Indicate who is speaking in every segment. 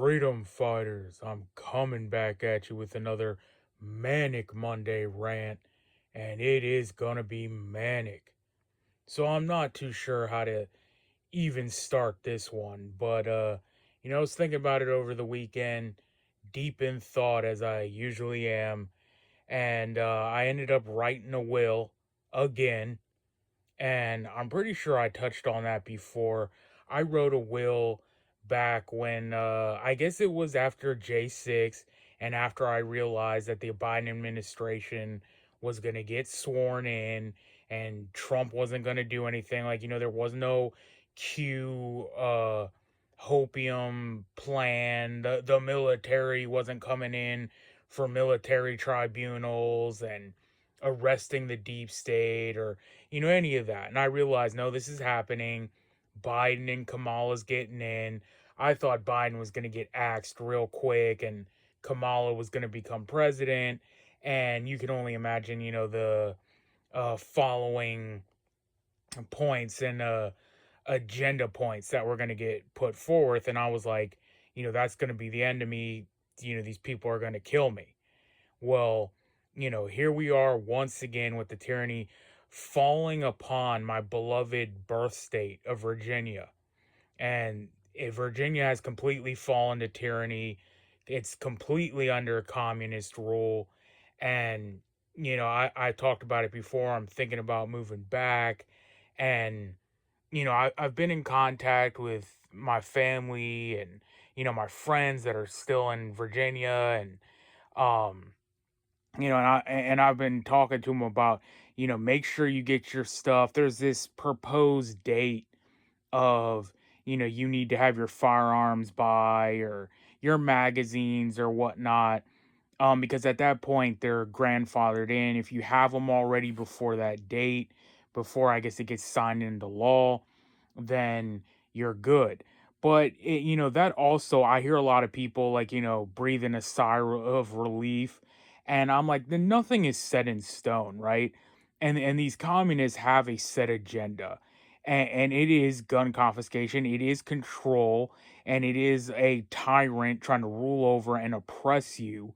Speaker 1: Freedom Fighters, I'm coming back at you with another Manic Monday rant, and it is gonna be manic. So I'm not too sure how to even start this one, but I was thinking about it over the weekend, deep in thought as I usually am, and I ended up writing a will again, and I'm pretty sure I touched on that before. I wrote a will back when I guess it was after J6 and after I realized that the Biden administration was going to get sworn in and Trump wasn't going to do anything. Like, there was no Q hopium plan. The military wasn't coming in for military tribunals and arresting the deep state or any of that. And I realized, no, this is happening. Biden and Kamala's getting in. I thought Biden was going to get axed real quick and Kamala was going to become president. And you can only imagine, the following points and agenda points that were going to get put forth. And I was like, that's going to be the end of me. These people are going to kill me. Well, here we are once again with the tyranny falling upon my beloved birth state of Virginia. And if Virginia has completely fallen to tyranny, it's completely under communist rule. And, I talked about it before. I'm thinking about moving back. And, I've been in contact with my family and, my friends that are still in Virginia. And, um, and I've been talking to him about, make sure you get your stuff. There's this proposed date of, you need to have your firearms by or your magazines or whatnot. Because at that point they're grandfathered in. If you have them already before that date, before I guess it gets signed into law, then you're good. But that also, I hear a lot of people like, breathing a sigh of relief. And I'm like, then nothing is set in stone, right? And these communists have a set agenda. And it is gun confiscation, it is control, and it is a tyrant trying to rule over and oppress you.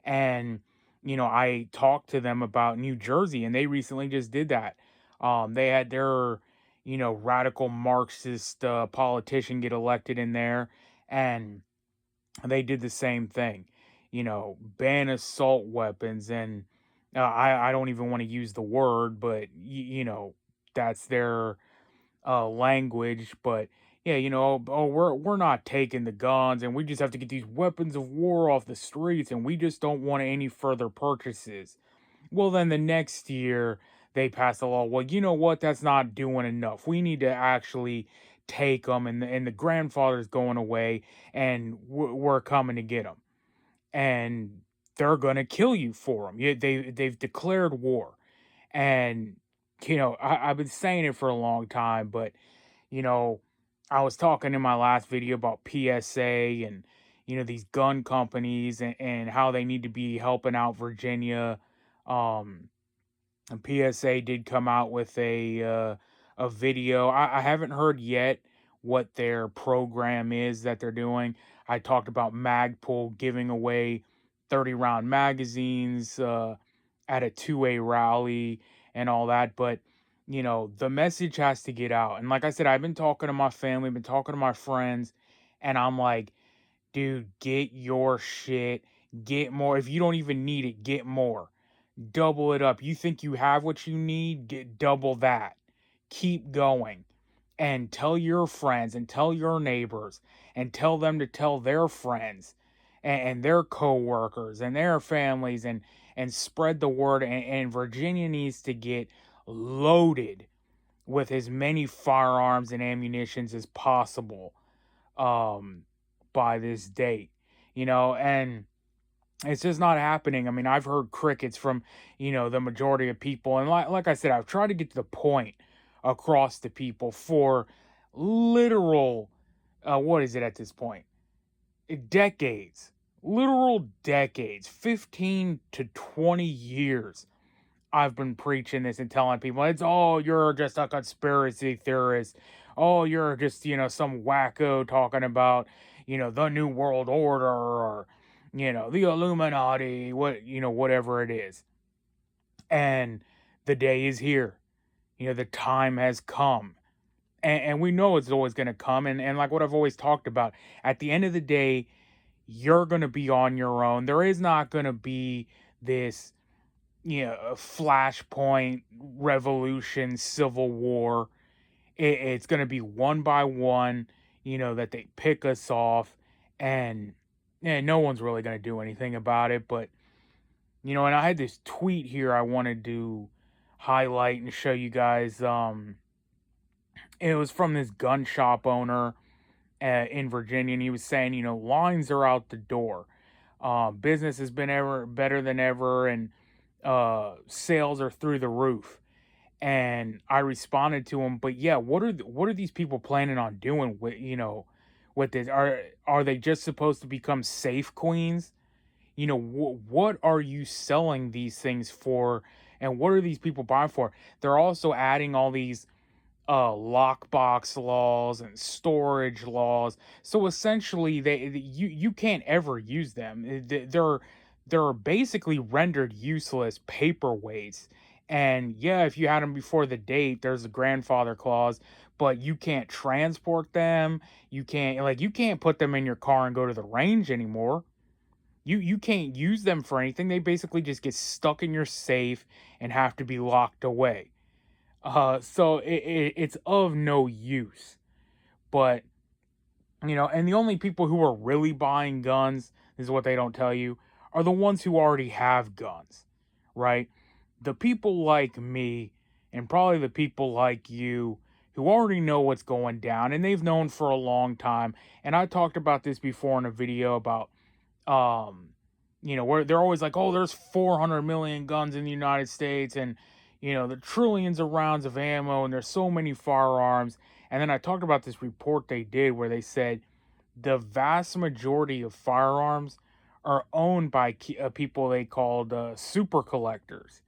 Speaker 1: And I talked to them about New Jersey, and they recently just did that. They had their radical Marxist politician get elected in there, and they did the same thing. Ban assault weapons, and I don't even want to use the word, but that's their language. But yeah, oh, we're not taking the guns, and we just have to get these weapons of war off the streets, and we just don't want any further purchases. Well, then the next year they passed a law. Well, you know what? That's not doing enough. We need to actually take them, and the grandfather's going away, and we're coming to get them, and they're gonna kill you for them. Yeah, they've declared war, and I've been saying it for a long time, but you know, I was talking in my last video about PSA and these gun companies and how they need to be helping out Virginia. Um, and PSA did come out with a video. I haven't heard yet what their program is that they're doing. I talked about Magpul giving away 30 round magazines at a 2A rally and all that, but the message has to get out. And like I said, I've been talking to my family, been talking to my friends, and I'm like, dude, get your shit, get more. If you don't even need it, get more. Double it up. You think you have what you need, get double that. Keep going. And tell your friends and tell your neighbors and tell them to tell their friends and their coworkers and their families and spread the word. And Virginia needs to get loaded with as many firearms and ammunitions as possible um, by this date, and it's just not happening. I mean, I've heard crickets from, the majority of people. And like I said, I've tried to get to the point across to people for literal, what is it at this point? Decades, literal decades, 15 to 20 years. I've been preaching this and telling people you're just a conspiracy theorist. Oh, you're just, some wacko talking about, the New World Order, or, the Illuminati, whatever it is. And the day is here. The time has come. And we know it's always going to come. And like what I've always talked about, at the end of the day, you're going to be on your own. There is not going to be this, flashpoint revolution, civil war. It's going to be one by one, that they pick us off. And no one's really going to do anything about it. But, and I had this tweet here I wanted to highlight and show you guys. It was from this gun shop owner in Virginia, and he was saying, lines are out the door. Business has been ever better than ever, and sales are through the roof. And I responded to him, but yeah, what are these people planning on doing with with this? Are they just supposed to become safe queens? What are you selling these things for, and what are these people buying for? They're also adding all these lockbox laws and storage laws. So essentially, you can't ever use them. They're basically rendered useless paperweights. And yeah, if you had them before the date, there's a grandfather clause, but you can't transport them. You can't put them in your car and go to the range anymore. You can't use them for anything. They basically just get stuck in your safe and have to be locked away. So it's of no use. But, and the only people who are really buying guns, this is what they don't tell you, are the ones who already have guns, right? The people like me, and probably the people like you, who already know what's going down, and they've known for a long time. And I talked about this before in a video about, where they're always like, oh, there's 400 million guns in the United States, and the trillions of rounds of ammo, and there's so many firearms. And then I talked about this report they did where they said the vast majority of firearms are owned by people they called super collectors.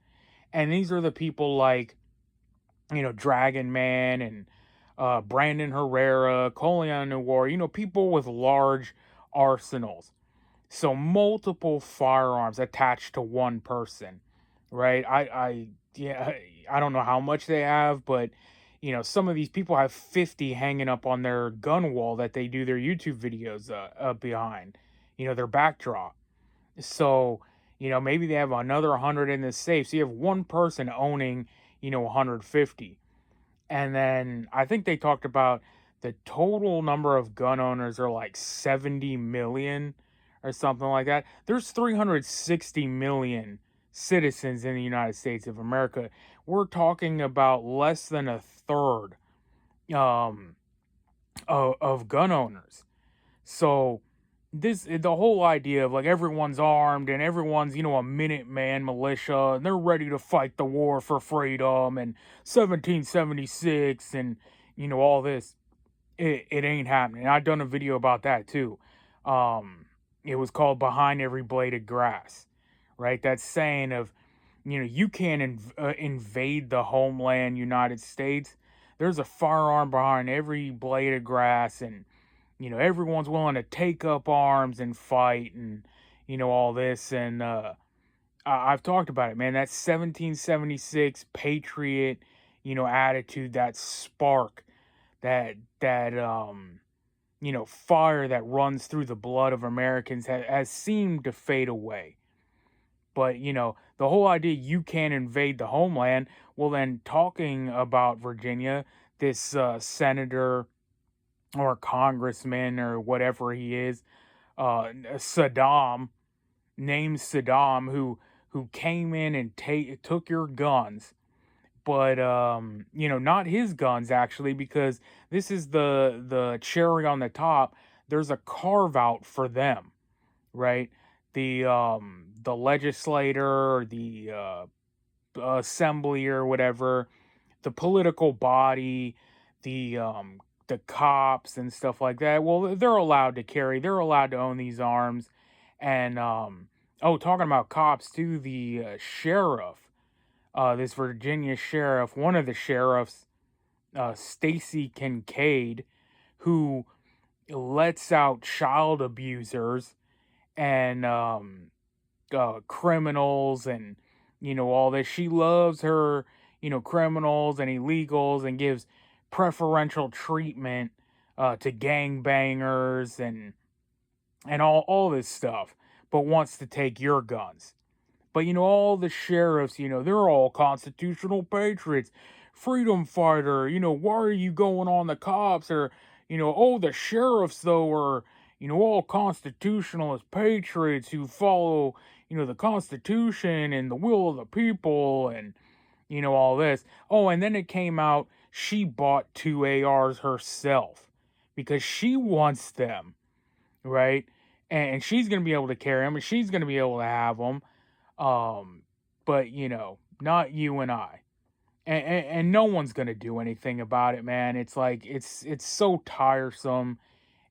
Speaker 1: And these are the people like, Dragon Man and Brandon Herrera, Colion Noir, people with large arsenals. So multiple firearms attached to one person, right? Yeah, I don't know how much they have, but some of these people have 50 hanging up on their gun wall that they do their YouTube videos behind, their backdrop. So, maybe they have another 100 in the safe. So you have one person owning, 150. And then I think they talked about the total number of gun owners are like 70 million or something like that. There's 360 million citizens in the United States of America. We're talking about less than a third um, of gun owners. So the whole idea of like everyone's armed and everyone's, a Minuteman militia, and they're ready to fight the war for freedom and 1776 and all this, it ain't happening. I've done a video about that too. It was called Behind Every Blade of Grass, right? That saying of, you can't invade the homeland United States. There's a firearm behind every blade of grass, and everyone's willing to take up arms and fight, and all this. And I've talked about it, man. That 1776 patriot attitude, that spark, that fire that runs through the blood of Americans has seemed to fade away. But the whole idea you can't invade the homeland, well, then talking about Virginia, this senator or congressman or whatever he is, Saddam, named Saddam, who came in and took your guns, but not his guns actually, because this is the cherry on the top. There's a carve out for them, right? The legislator, or the assembly or whatever, the political body, the cops and stuff like that. Well, they're allowed to own these arms. And talking about cops too, the sheriff, this Virginia sheriff, one of the sheriffs, Stacy Kincaid, who lets out child abusers and criminals and all this. She loves her criminals and illegals and gives preferential treatment to gangbangers and all this stuff, but wants to take your guns. But all the sheriffs, they're all constitutional patriots. Freedom fighter, why are you going on the cops? Or, oh, the sheriffs, though, are, all constitutionalist patriots who follow, the Constitution and the will of the people and, all this. Oh, and then it came out she bought 2 ARs herself because she wants them, right? And she's going to be able to carry them and she's going to be able to have them. Um, but not you and I. And no one's gonna do anything about it, man. It's like it's so tiresome,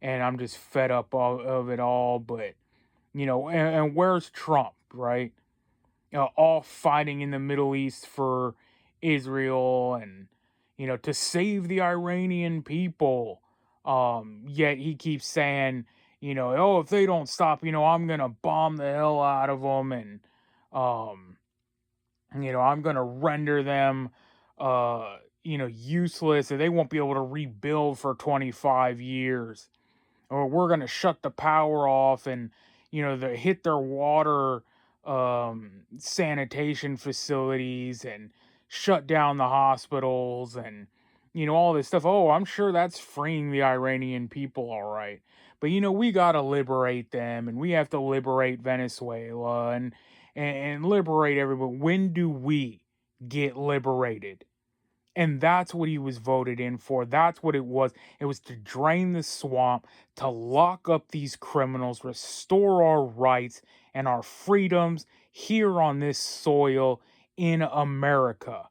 Speaker 1: and I'm just fed up of it all. But and where's Trump, right? All fighting in the Middle East for Israel and to save the Iranian people. Yet he keeps saying, oh, if they don't stop, I'm gonna bomb the hell out of them and um I'm going to render them useless and they won't be able to rebuild for 25 years. Or we're going to shut the power off and they hit their water sanitation facilities and shut down the hospitals and all this stuff. Oh, I'm sure that's freeing the Iranian people, all right. But we got to liberate them and we have to liberate Venezuela and liberate everybody. When do we get liberated? And that's what he was voted in for. That's what it was. It was to drain the swamp, to lock up these criminals, restore our rights and our freedoms here on this soil in America.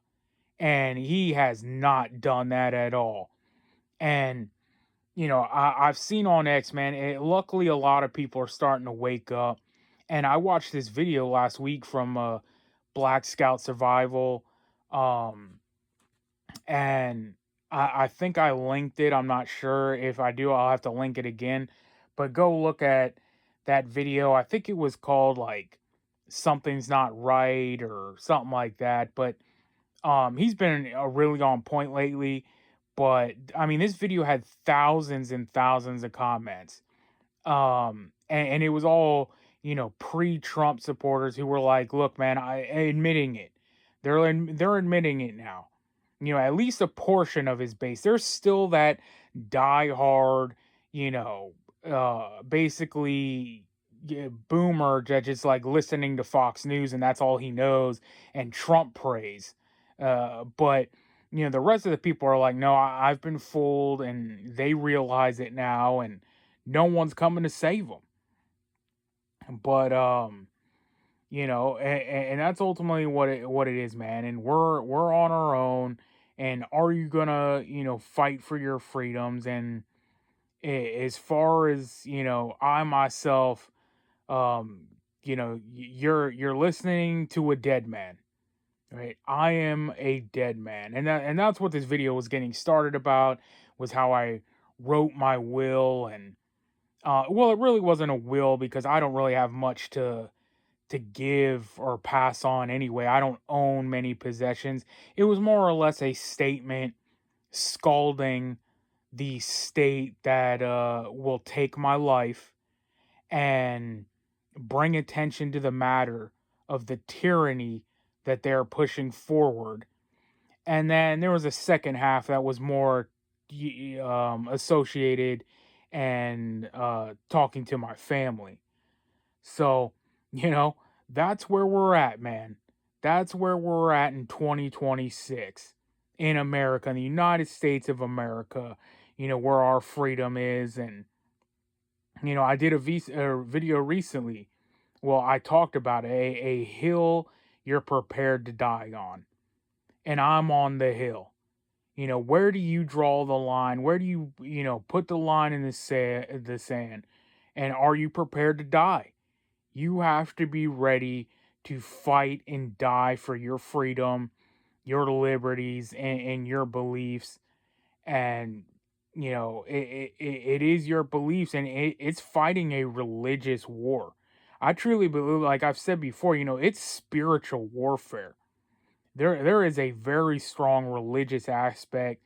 Speaker 1: And he has not done that at all. And, I've seen on X, man, luckily a lot of people are starting to wake up. And I watched this video last week from Black Scout Survival. And I think I linked it. I'm not sure. If I do, I'll have to link it again. But go look at that video. I think it was called like Something's Not Right or something like that. But he's been really on point lately. But I mean, this video had thousands and thousands of comments. And it was all pre-Trump supporters who were like, "Look, man, I admitting it. They're admitting it now. At least a portion of his base. There's still that die-hard, basically boomer that just like listening to Fox News and that's all he knows and Trump praise. But the rest of the people are like, no, I've been fooled, and they realize it now, and no one's coming to save them. But and that's ultimately what it is, man. And we're on our own. And are you gonna fight for your freedoms? And as far as I myself, you're listening to a dead man, right? I am a dead man, and that's what this video was getting started about. Was how I wrote my will. And well, it really wasn't a will because I don't really have much to give or pass on anyway. I don't own many possessions. It was more or less a statement scalding the state that will take my life and bring attention to the matter of the tyranny that they're pushing forward. And then there was a second half that was more associated and talking to my family. So, you know, that's where we're at, man. That's where we're at in 2026 in America, in the United States of America, where our freedom is. And, I did a video recently. Well, I talked about a hill you're prepared to die on. And I'm on the hill. Where do you draw the line? Where do you, put the line in the sand? And are you prepared to die? You have to be ready to fight and die for your freedom, your liberties, and your beliefs. And it is your beliefs, and it's fighting a religious war. I truly believe, like I've said before, it's spiritual warfare. There is a very strong religious aspect,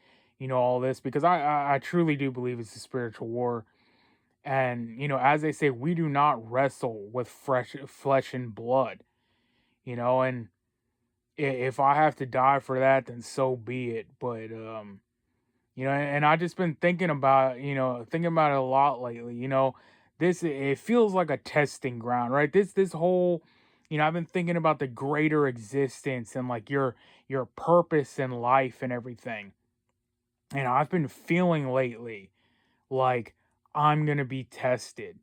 Speaker 1: all this, because I truly do believe it's a spiritual war. And as they say, we do not wrestle with fresh flesh and blood, and if I have to die for that, then so be it. But and I just been thinking about it a lot lately. This it feels like a testing ground, right? This whole, I've been thinking about the greater existence and like your purpose in life and everything. And I've been feeling lately like I'm gonna be tested.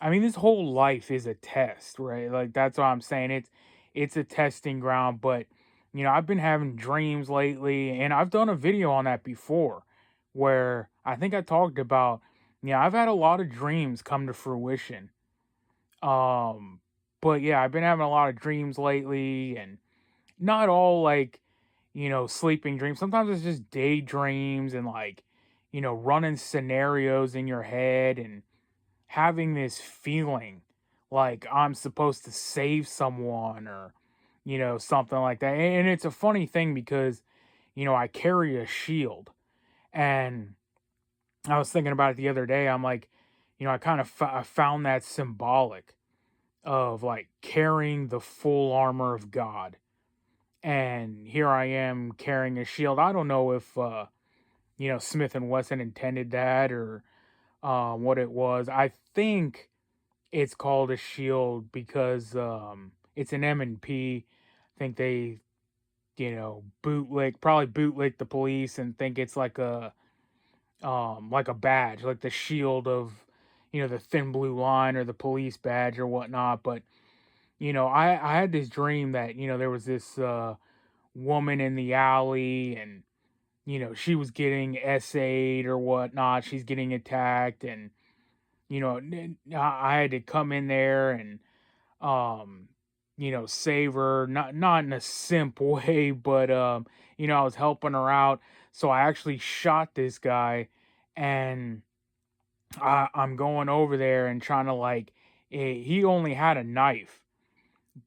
Speaker 1: I mean, this whole life is a test, right? Like that's what I'm saying. It's a testing ground, but I've been having dreams lately, and I've done a video on that before where I think I talked about, I've had a lot of dreams come to fruition. Um but yeah, I've been having a lot of dreams lately, and not all like, sleeping dreams. Sometimes it's just daydreams and like, running scenarios in your head and having this feeling like I'm supposed to save someone, or something like that. And it's a funny thing because I carry a shield, and I was thinking about it the other day. I'm like, I kind of I found that symbolic of like carrying the full armor of God. And here I am carrying a shield. I don't know if Smith and Wesson intended that, or what it was. I think it's called a shield because it's an M&P. I think they, probably bootleg the police and think it's like a badge, like the shield of, the thin blue line or the police badge or whatnot. But I had this dream that there was this woman in the alley, and she was getting essayed or whatnot. She's getting attacked, and I had to come in there and um save her, not in a simp way, but I was helping her out. So I actually shot this guy, and I'm going over there and trying to like, he only had a knife,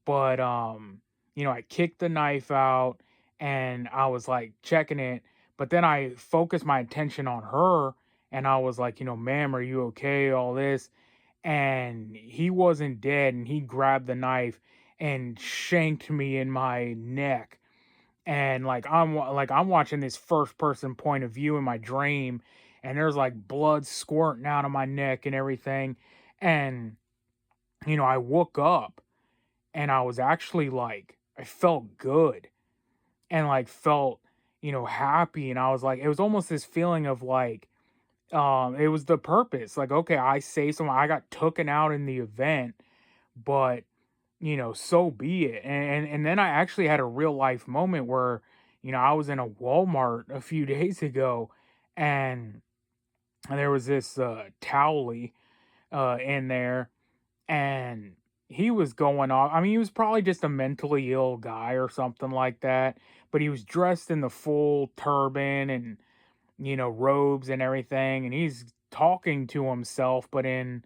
Speaker 1: but I kicked the knife out, and I was like checking it, but then I focused my attention on her, and I was like, ma'am, are you okay, all this. And he wasn't dead, and he grabbed the knife and shanked me in my neck. And like I'm watching this first person point of view in my dream, and there's like blood squirting out of my neck and everything. And I woke up, and I was actually like, I felt good, and like felt happy. And I was like, it was almost this feeling of like, it was the purpose, like, okay, I saved someone, I got taken out in the event, but so be it. And then I actually had a real life moment where I was in a Walmart a few days ago, and there was this towlie in there, and he was going off. I mean, he was probably just a mentally ill guy or something like that, but he was dressed in the full turban and robes and everything, and he's talking to himself, but in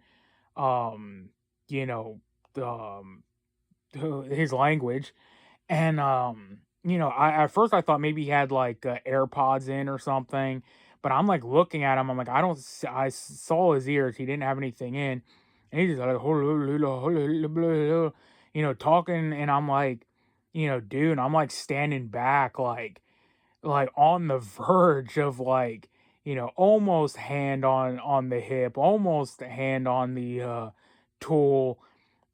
Speaker 1: um, you know, um, his language. And I at first I thought maybe he had like AirPods in or something, but I'm like looking at him. I'm like, I saw his ears. He didn't have anything in, and he's just like, talking, and I'm like, dude, I'm like standing back, like on the verge of like almost hand on the hip, almost hand on the tool,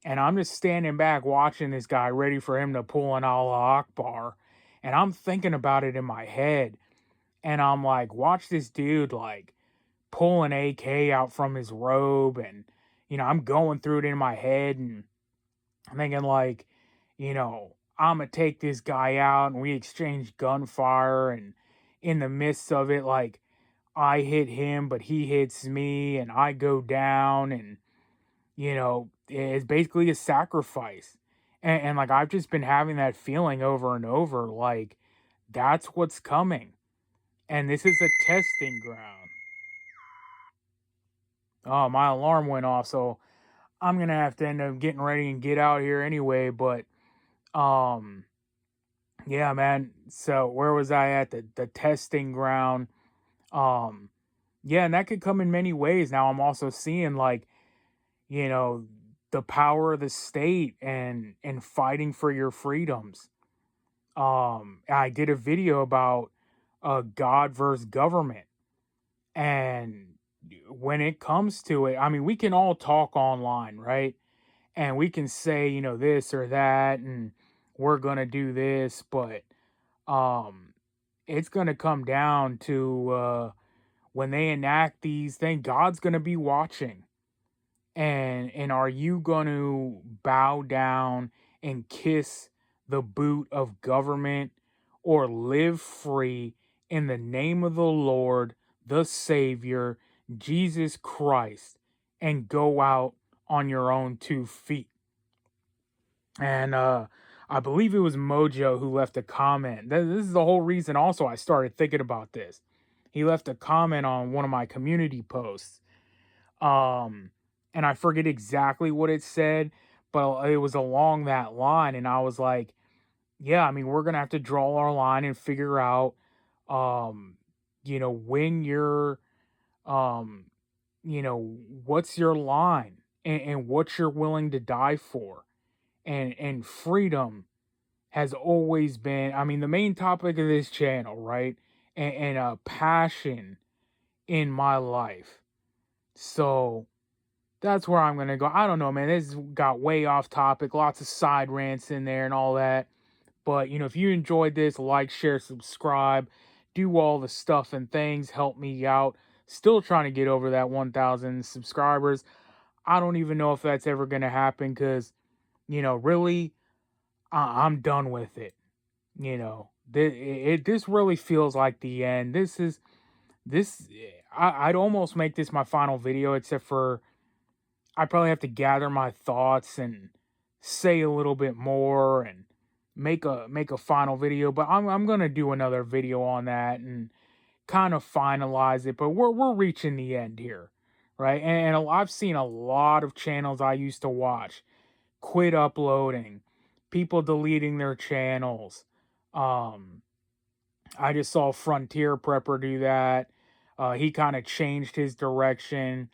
Speaker 1: and I'm just standing back watching this guy ready for him to pull an Allah Akbar, and I'm thinking about it in my head, and I'm like, watch this dude like pull an AK out from his robe, and I'm going through it in my head, and I'm thinking like, I'm gonna take this guy out, and we exchange gunfire, and in the midst of it, like I hit him, but he hits me, and I go down, and it's basically a sacrifice. And like I've just been having that feeling over and over, like that's what's coming, and this is a testing ground. Oh, my alarm went off, so I'm gonna have to end up getting ready and get out here anyway. But um, yeah, man. So where was I at? The testing ground. Um, yeah, and that could come in many ways. Now I'm also seeing, like, you know, the power of the state and fighting for your freedoms. I did a video about God versus government. And when it comes to it, I mean, we can all talk online, right? And we can say, this or that, and we're going to do this, but um, it's going to come down to when they enact these things, God's going to be watching. And are you going to bow down and kiss the boot of government, or live free in the name of the Lord, the Savior, Jesus Christ, and go out on your own 2 feet? And I believe it was Mojo who left a comment. This is the whole reason also I started thinking about this. He left a comment on one of my community posts. Um, and I forget exactly what it said, but it was along that line. And I was like, yeah, I mean, we're gonna have to draw our line and figure out, um, when you're, um, what's your line, and what you're willing to die for. And freedom has always been, I mean, the main topic of this channel, right? And a passion in my life. So that's where I'm going to go. I don't know, man. This got way off topic. Lots of side rants in there and all that. But, if you enjoyed this, like, share, subscribe, do all the stuff and things, help me out. Still trying to get over that 1,000 subscribers. I don't even know if that's ever going to happen because, really, I'm done with it. This really feels like the end. This, I'd almost make this my final video, except for I probably have to gather my thoughts and say a little bit more and make a final video. But I'm gonna do another video on that and kind of finalize it. But we're reaching the end here, right? And I've seen a lot of channels I used to watch quit uploading, people deleting their channels. Um, I just saw Frontier Prepper do that. He kind of changed his direction.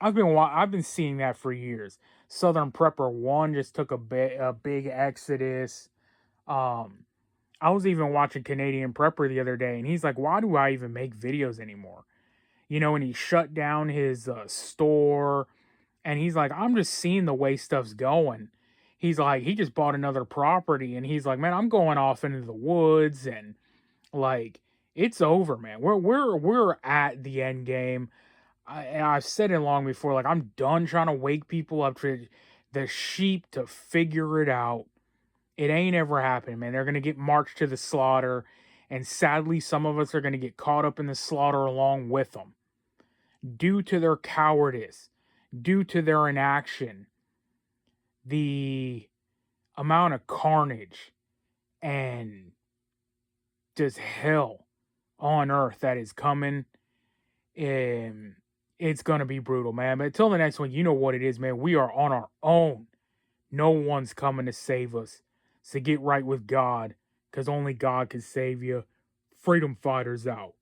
Speaker 1: I've been seeing that for years. Southern Prepper 1 just took a big exodus. Um, I was even watching Canadian Prepper the other day, and he's like, "Why do I even make videos anymore?" And he shut down his store, and he's like, "I'm just seeing the way stuff's going." He's like, he just bought another property, and he's like, "Man, I'm going off into the woods, and like, it's over, man. We're at the end game." I've said it long before, like, I'm done trying to wake people up to the sheep to figure it out. It ain't ever happening, man. They're going to get marched to the slaughter, and sadly, some of us are going to get caught up in the slaughter along with them. Due to their cowardice, due to their inaction, the amount of carnage and just hell on earth that is coming, it's going to be brutal, man. But until the next one, you know what it is, man. We are on our own. No one's coming to save us. So get right with God, because only God can save you. Freedom Fighters out.